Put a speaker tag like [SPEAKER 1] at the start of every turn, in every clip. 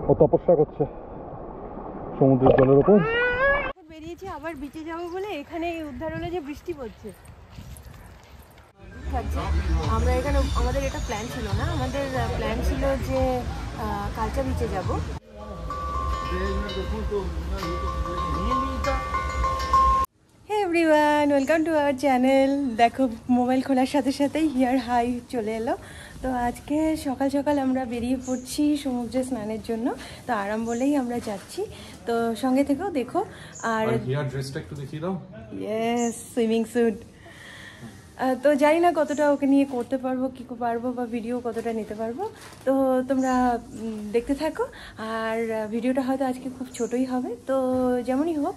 [SPEAKER 1] ও তপস্যা করছে সমুদ্রের জলের উপর।
[SPEAKER 2] বেরিয়েছি আবার বিচে যাবো বলে, এখানে উদ্ধার হলো যে বৃষ্টি পড়ছে। আমরা এখানে আমাদের এটা প্ল্যান ছিল না, আমাদের প্ল্যান ছিল যে কালচা বিচে যাবো। Hey everyone, welcome to our channel. দেখো মোবাইল খোলার সাথে সাথেই হিয়ার হাই চলে এলো। তো আজকে সকাল সকাল আমরা বেরিয়ে পড়ছি সমুদ্রে স্নানের জন্য। তো আরাম বলেই আমরা যাচ্ছি, তো সঙ্গে থেকেও দেখো। আর
[SPEAKER 1] হিয়ার ড্রেসটা একটু দেখিয়ে দাও।
[SPEAKER 2] Yes, swimming suit. তো জানি না কতটা ওকে নিয়ে করতে পারবো কি পারবো, বা ভিডিও কতটা নিতে পারবো। তো তোমরা দেখতে থাকো। আর ভিডিওটা হয়তো আজকে খুব ছোটই হবে, তো যেমনই হোক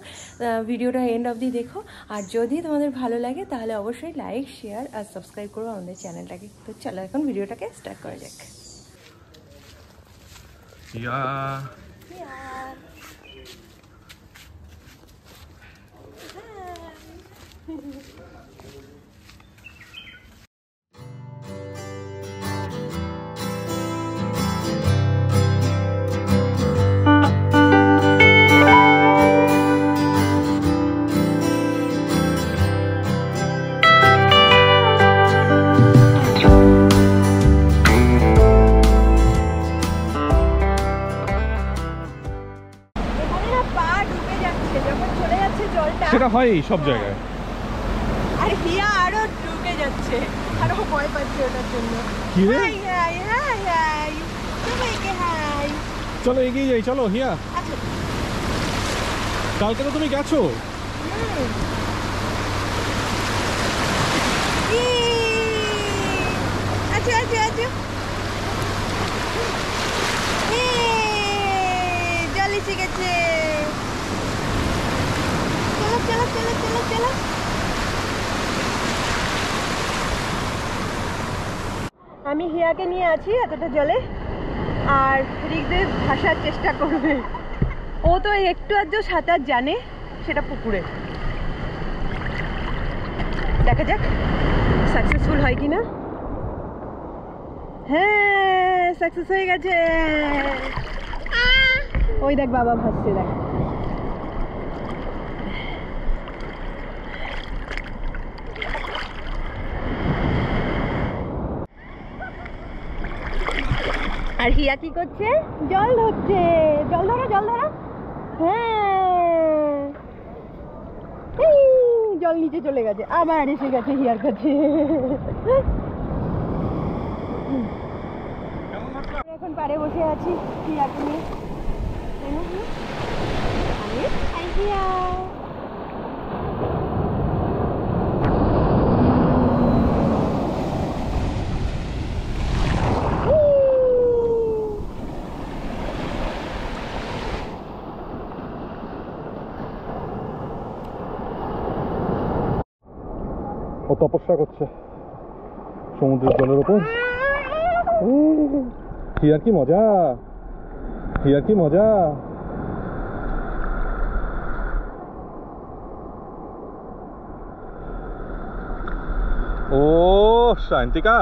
[SPEAKER 2] ভিডিওটা এন্ড অবধি দেখো। আর যদি তোমাদের ভালো লাগে তাহলে অবশ্যই লাইক, শেয়ার আর সাবস্ক্রাইব করো আমাদের চ্যানেলটাকে। তো চলো এখন ভিডিওটাকে স্টার্ট করা যাক।
[SPEAKER 1] সেটা হয় সব জায়গায়।
[SPEAKER 2] আর হিয়া আরো ডুবে যাচ্ছে, আরো ভয় পাচ্ছে ওটার জন্য।
[SPEAKER 1] কি রে?
[SPEAKER 2] হাই হাই হাই হাই, সবাইকে হাই।
[SPEAKER 1] চলো এগিয়ে যাই, চলো হিয়া।
[SPEAKER 2] আচ্ছা,
[SPEAKER 1] কালকে তো তুমি গেছো।
[SPEAKER 2] আচ্ছা আচ্ছা আচ্ছা, জল এসে গেছে। চলো চলো চলো চলো চলো। আমি হিয়াকে নিয়ে আছি এতটা জলে, আর ঋগ্বেদ ভাসার চেষ্টা করবে। ও তো একটু আধটু সাঁতার জানে, সেটা পুকুরে। দেখা যাক সাকসেসফুল হয় কিনা। হ্যাঁ, সাকসেস হয়ে গেছে। ওই দেখ বাবা ভাসছে, দেখ। আর হিয়া কি করছে? জল ধরছে। জল ধরো, জল ধরো। হ্যাঁ, জল নিচে চলে গেছে, আবার এসে গেছে হিয়ার কাছে। এখন পাড়ে বসে আছি হিয়াকে নিয়ে।
[SPEAKER 1] ও তপস্যা করছে সমুদ্রের জলের উপর। হিয়ার কি মজা, হিয়ার কি মজা। ও শান্তিকা,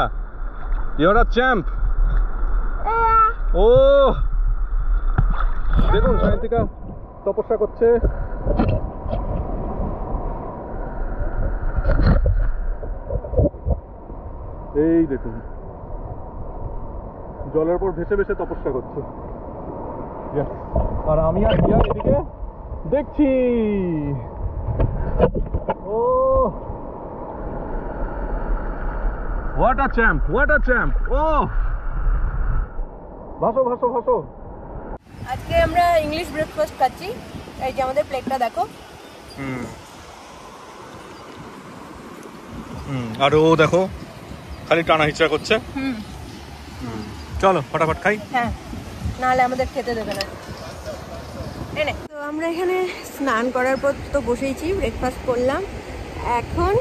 [SPEAKER 1] ইউর আ চ্যাম্প। ও দেখুন শান্তিকা তপস্যা করছে। এই দেখুন জলের উপর ভেসে ভেসে তপস্যা করছে। আর আমি আর হিয়া এদিকে দেখছি। Oh what a champ, what a champ. ও ভাসো ভাসো ভাসো।
[SPEAKER 2] আজকে আমরা ইংলিশ ব্রেকফাস্ট খাচ্ছি। এই যে আমাদের প্লেটটা দেখো।
[SPEAKER 1] আর ও দেখো খালি টানা হিচড়া করছে। চলো ফটাফট খাই।
[SPEAKER 2] হ্যাঁ, নাহলে আমাদের খেতে দেবে না। তো আমরা এখানে স্নান করার পর তো বসেইছি, ব্রেকফাস্ট করলাম। এখন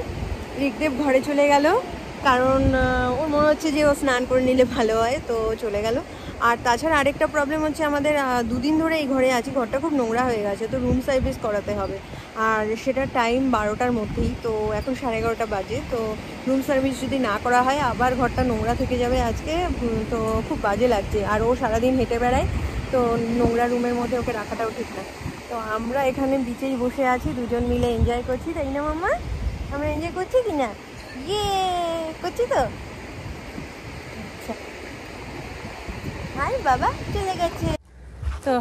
[SPEAKER 2] ঋগ্দেব ঘরে চলে গেল, কারণ ওর মনে হচ্ছে যে ও স্নান করে নিলে ভালো হয়, তো চলে গেল। আর তাছাড়া আরেকটা প্রবলেম হচ্ছে, আমাদের দুদিন ধরে এই ঘরে আছি, ঘরটা খুব নোংরা হয়ে গেছে, তো রুম সার্ভিস করাতে হবে। আর সেটা টাইম 12টার মধ্যেই, তো এখন 11:30 বাজে। তো রুম সার্ভিস যদি না করা হয় আবার ঘরটা নোংরা থেকে যাবে আজকে, তো খুব বাজে লাগছে। আর ও সারাদিন হেঁটে বেড়ায়, তো নোংরা রুমের মধ্যে ওকে রাখাটাও ঠিক না। তো আমরা এখানে বিচেই বসে আছি, দুজন মিলে এনজয় করছি, তাই না মাম্মা? আমরা এনজয় করছি কি না? ইয়ে করছি তো। হাই বাবা চলে গেছে। তো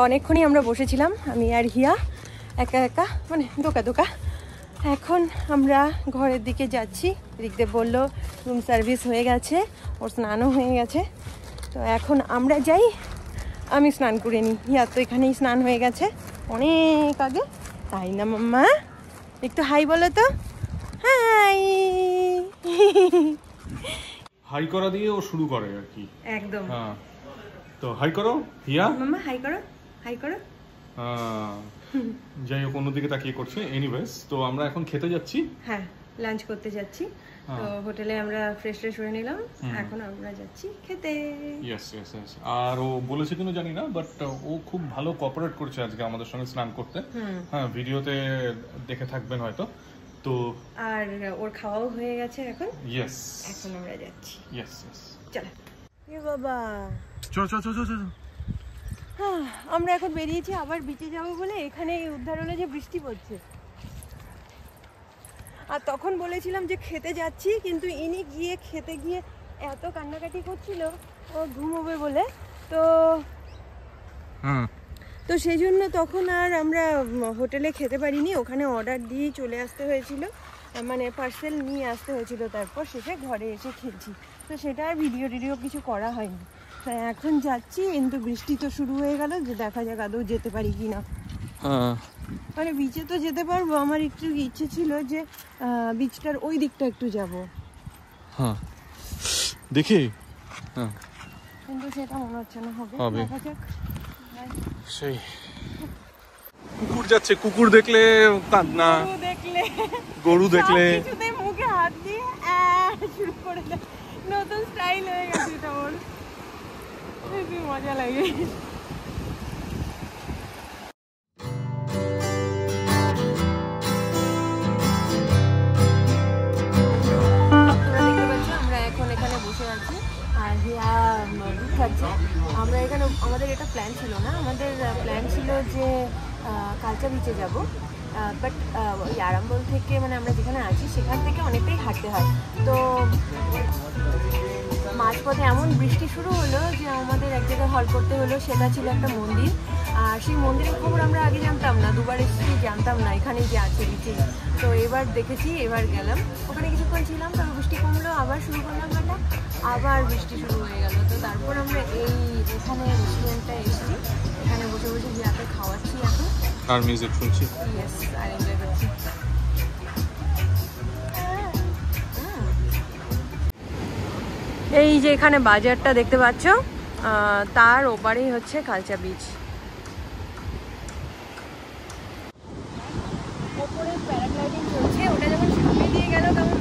[SPEAKER 2] অনেকক্ষণই আমরা বসেছিলাম, আমি আর হিয়া একা একা, মানে দোকা দোকা। এখন আমরা ঘরের দিকে যাচ্ছি। ঋকদেব বলল রুম সার্ভিস হয়ে গেছে, ওর স্নানও হয়ে গেছে। তো এখন আমরা যাই, আমি স্নান করে নিই। হিয়া তো এখানেই স্নান হয়ে গেছে অনেক আগে, তাই না মাম্মা? একটু হাই বলো তো, হাই।
[SPEAKER 1] হাই করা দিয়ে ও শুরু করে আর কি।
[SPEAKER 2] একদম।
[SPEAKER 1] হ্যাঁ, তো হাই করো হিয়া।
[SPEAKER 2] মাম্মা হাই করো, হাই করো।
[SPEAKER 1] যাই হোক, অন্যদিকে তাকিয়ে করছে। এনিওয়েজ, তো আমরা এখন খেতে যাচ্ছি।
[SPEAKER 2] হ্যাঁ, লাঞ্চ করতে যাচ্ছি। তো হোটেলে আমরা ফ্রেশ হয়ে নিলাম, এখন আমরা যাচ্ছি খেতে।
[SPEAKER 1] Yes yes yes. আর ও বলেছে কিনা জানি না, বাট ও খুব ভালো কোঅপারেট করছে আজকে আমাদের সঙ্গে স্নান করতে। হ্যাঁ, ভিডিওতে দেখে থাকবেন হয়তো। তো
[SPEAKER 2] আর ওর খাওয়াও হয়ে গেছে এখন।
[SPEAKER 1] ইয়েস,
[SPEAKER 2] এখন আমরা যাচ্ছি।
[SPEAKER 1] ইয়েস ইয়েস,
[SPEAKER 2] চলো। এ বাবা,
[SPEAKER 1] চল চল চল চল।
[SPEAKER 2] আমরা এখন বেরিয়েছি আবার বিচে যাবো বলে। এখানে উদ্ধার হলো যে বৃষ্টি পড়ছে। আর তখন বলেছিলাম যে খেতে যাচ্ছি, কিন্তু ইনি গিয়ে খেতে গিয়ে এত কান্নাকাটি করছিল ও ঘুমোবে বলে। তো সেই জন্য তখন আর আমরা হোটেলে খেতে পারিনি, ওখানে অর্ডার দিয়ে চলে আসতে হয়েছিল, মানে পার্সেল নিয়ে আসতে হয়েছিল। তারপর শেষে ঘরে এসে খেয়েছি, তো সেটা আর ভিডিও কিছু করা হয়নি। তাই এখন যাচ্ছি, কিন্তু বৃষ্টি তো শুরু হয়ে গেল, যে দেখা যাক আদৌ যেতে পারি কি না। মানে বিচে তো যেতে পারবো, আমার একটু ইচ্ছে ছিল যে বিচটার ওই দিকটা একটু যাব।
[SPEAKER 1] হ্যাঁ, দেখি।
[SPEAKER 2] কিন্তু সেটা মনে হচ্ছে না হবে। দেখা যাক।
[SPEAKER 1] সেই কুকুর যাচ্ছে, কুকুর দেখলে কান্না, গরু দেখলে
[SPEAKER 2] কিছুতে মুখে হাত দিয়ে শুরু করে দেয়। নতুন স্টাইল হয়ে গেছে এটা ওর, খুবই মজা লাগে। আমরা এখানে আমাদের এটা প্ল্যান ছিল না, আমাদের প্ল্যান ছিল যে কালচা বিচে যাব, বাট ওই আরামবল থেকে, মানে আমরা যেখানে আছি সেখান থেকে অনেকটাই হাঁটতে হয়। তো মাঝপথে এমন বৃষ্টি শুরু হলো যে আমাদের এক জায়গায় হল করতে হলো। সেটা ছিল একটা মন্দির, আর সেই মন্দিরের খবর আমরা আগে জানতাম না, দুবার এসেছি জানতাম না এখানেই যে আছে বিচে। তো এবার দেখেছি, এবার গেলাম, ওখানে কিছুক্ষণ ছিলাম, তারপর বৃষ্টি কমলো, আবার শুরু করলাম হাঁটা, আবার বৃষ্টি শুরু হয়ে গেল। তো তারপর আমরা এখানে রেস্টুরেন্টটা এসেছি, এখানে বসে বসে যাতে খাওয়াচ্ছি এখন,
[SPEAKER 1] আর মিউজিক শুনছি।
[SPEAKER 2] ইয়েস, আর এনজয় করছি। এই যে এখানে বাজারটা দেখতে পাচ্ছ, তার ওপারেই হচ্ছে কালচা বিচ। ওপরে প্যারাগ্লাইডিং চলছে, ওটা যখন সামনে দিয়ে গেল তখন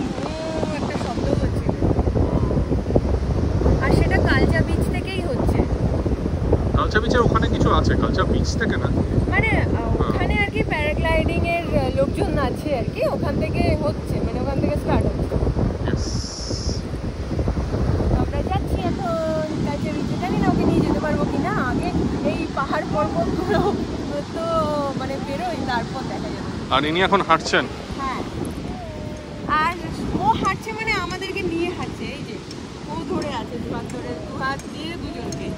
[SPEAKER 2] একটা শব্দ হচ্ছে, আর সেটা কালচা বিচ থেকেই হচ্ছে।
[SPEAKER 1] কালচা বিচের ওখানে কিছু আছে, কালচা বিচ থেকে না, মানে
[SPEAKER 2] ওখানে আর কি প্যারাগ্লাইডিং এর লোকজন আছে আর কি, ওখান থেকে হচ্ছে, মানে ওখান থেকে স্টার্ট হচ্ছে। আমরা যাচ্ছি এখন কালচা বিচে, জানি না ওকে নিয়ে যেতে পারবো কিনা। আগে এই পাহাড় পর্বতগুলো তো মানে বেরোই, তারপর দেখা যাবে।
[SPEAKER 1] আর ইনি এখন হাঁটছেন।
[SPEAKER 2] হ্যাঁ, আর ও হাঁটছে মানে আমাদেরকে নিয়ে হাঁটছে। এই যে ও ধরে আছে, দু হাত দিয়ে দুজনকে।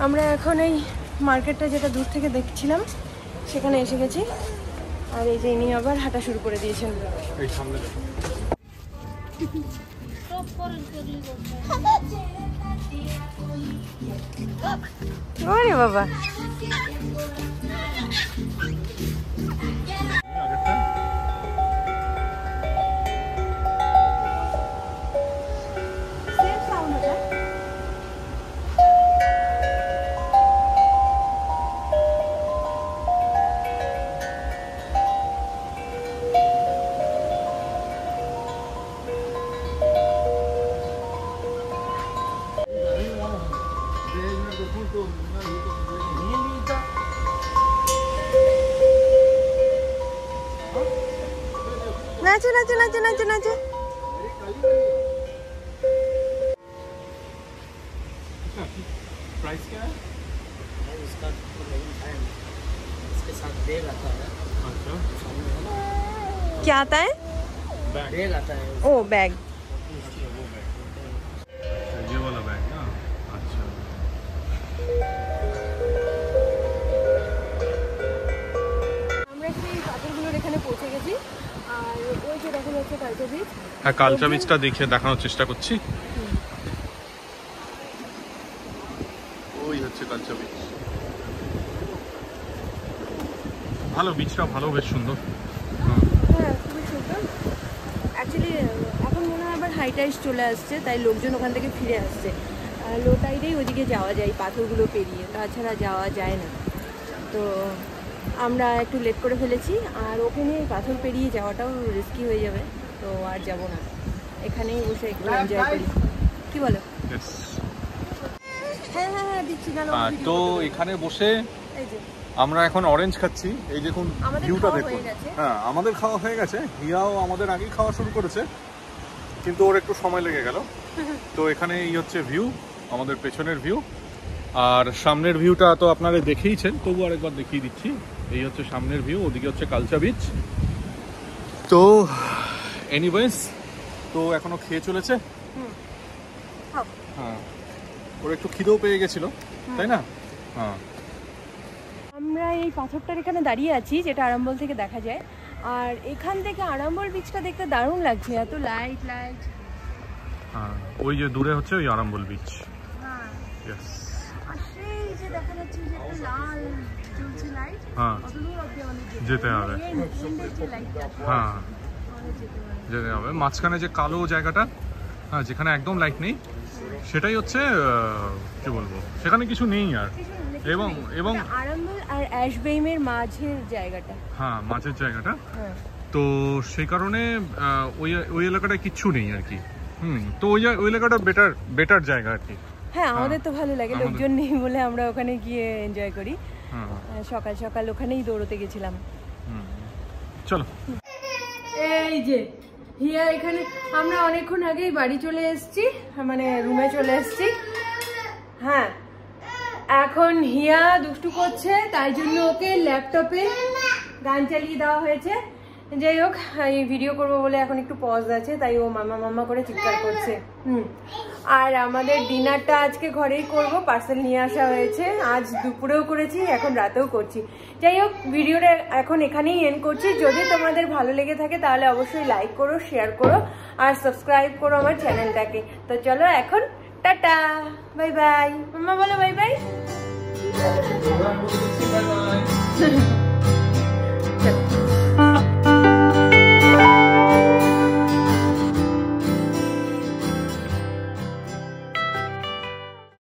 [SPEAKER 2] আমরা এখন এই মার্কেটটা যেটা দূর থেকে দেখছিলাম সেখানে এসে গেছি, আর এই যে ইনি আবার হাঁটা শুরু করে দিয়েছেন।
[SPEAKER 1] এই সামনে
[SPEAKER 2] ওরে বাবা, নাচো নাচো নাচো নাচো নাচো।
[SPEAKER 1] प्राइस क्या है?
[SPEAKER 3] इसका तो नहीं है, इसके साथ बैग आता है।
[SPEAKER 1] अच्छा,
[SPEAKER 2] क्या आता है?
[SPEAKER 3] बैग आता है।
[SPEAKER 2] ओ बैग।
[SPEAKER 1] अच्छा वो बैग, ये वाला बैग ना। अच्छा,
[SPEAKER 2] আমরা সেই পাথরগুলোর এখানে পৌঁছে গেছি আর ওই যে দেখা যাচ্ছে কালচা বীচ।
[SPEAKER 1] হ্যাঁ কালচা বীজটা দেখিয়ে দেখানোর চেষ্টা করছি। ওই হচ্ছে কালচা বীজ, ভালো বিচটা, ভালো, বেশ সুন্দর।
[SPEAKER 2] হ্যাঁ খুবই সুন্দর। অ্যাকচুয়ালি এখন মনে হয় আবার হাই টাইড চলে আসছে, তাই লোকজন ওখান থেকে ফিরে আসছে। লো টাইডেই ওইদিকে যাওয়া যায় পাথরগুলো পেরিয়ে, তাছাড়া যাওয়া যায় না। তো আমরা একটু লেট করে ফেলেছি, আর ওখানে পাথর পেরিয়ে যাওয়াটাও রিস্কি হয়ে যাবে, তো আর যাব না, এখানেই বসে একটু এনজয় করি। কি বলো?
[SPEAKER 1] Yes.
[SPEAKER 2] হ্যাঁ হ্যাঁ হ্যাঁ দিচ্ছি না।
[SPEAKER 1] তো এখানে বসে
[SPEAKER 2] এই যে
[SPEAKER 1] আমরা এখন অরেঞ্জ খাচ্ছি। এই দেখুন
[SPEAKER 2] আমাদের
[SPEAKER 1] ভিউটা
[SPEAKER 2] খাওয়া
[SPEAKER 1] দেখুন।
[SPEAKER 2] হয়ে গেছে।
[SPEAKER 1] হ্যাঁ আমাদের খাওয়া হয়ে গেছে, হিয়াও আমাদের আগেই খাওয়া শুরু করেছে, কিন্তু ওর একটু সময় লেগে গেল। তো এখানে এই হচ্ছে ভিউ, আমাদের পেছনের ভিউ, আর সামনের ভিউটা তো আপনারা দেখেইছেন, তবু আরেকবার দেখিয়ে দিচ্ছি। এই হচ্ছে সামনের ভিউ, ওদিকে হচ্ছে কালচা বীচ। তো এনিওয়েজ, তো এখনো খেয়ে চলেছে। হ্যাঁ ওর একটু খিদেও পেয়ে গেছিল, তাই না? হ্যাঁ
[SPEAKER 2] আমরা এই পাথরটার এখানে দাঁড়িয়ে আছি, যেটা আরাম্বল থেকে দেখা যায়। আর এখান থেকে আরাম্বল বিচটা দেখতে দারুণ লাগছে, এত লাইট লাইট।
[SPEAKER 1] হ্যাঁ ওই যে দূরে হচ্ছে ওই আরাম্বল বিচ।
[SPEAKER 2] হ্যাঁ
[SPEAKER 1] ইয়েস।
[SPEAKER 2] আর সেই যে দেখা যাচ্ছে যে একটা লাল জ্বলছে লাইট,
[SPEAKER 1] হ্যাঁ
[SPEAKER 2] কত দূর অবধি আমাদের
[SPEAKER 1] যেতে হবে।
[SPEAKER 2] এন্ডের যে লাইটটা
[SPEAKER 1] হ্যাঁ
[SPEAKER 2] আমাদের যেতে হবে।
[SPEAKER 1] যেতে হবে মাঝখানে যে কালো জায়গাটা, হ্যাঁ যেখানে একদম লাইট নেই, সেটাই হচ্ছে কি বলবো, সেখানে কিছু নেই আর। এবং এবং
[SPEAKER 2] আরাম্বল আর অ্যাশবেইমের মাঝের জায়গাটা।
[SPEAKER 1] হ্যাঁ মাঝের জায়গাটা,
[SPEAKER 2] হ্যাঁ
[SPEAKER 1] তো সেই কারণে ওই ওই এলাকাটায় কিচ্ছু নেই আর কি। তো ওই এলাকাটা বেটার জায়গা আর কি।
[SPEAKER 2] হ্যাঁ আমাদের তো ভালো লাগে,
[SPEAKER 1] আমাদের-
[SPEAKER 2] লোকজন নেই বলে আমরা ওখানে গিয়ে এনজয় করি।
[SPEAKER 1] হ্যাঁ
[SPEAKER 2] সকাল সকাল ওখানেই দৌড়তে গেছিলাম।
[SPEAKER 1] চলো।
[SPEAKER 2] এই যে হিয়া এখানে, আমরা অনেকক্ষণ আগেই বাড়ি চলে এসেছি, মানে রুমে চলে এসেছি। হ্যাঁ এখন হিয়া দুষ্টু করছে, তাই জন্য ওকে ল্যাপটপে গান চালিয়ে দেওয়া হয়েছে। যাই হোক, এই ভিডিও করবো বলে এখন একটু পজ আছে, তাই ও মামা মামা করে চিৎকার করছে। আর আমাদের ডিনারটা আজকে ঘরেই করব, পার্সেল নিয়ে আসা হয়েছে, আজ দুপুরেও করেছি, এখন রাতেও করছি। যাই হোক, ভিডিওটা এখন এখানেই এন্ড করছি। যদি তোমাদের ভালো লেগে থাকে তাহলে অবশ্যই লাইক করো, শেয়ার করো আর সাবস্ক্রাইব করো আমার চ্যানেলটাকে। তো চলো এখন টাটা, বাই বাই। মাম্মা বলো বাই বাই।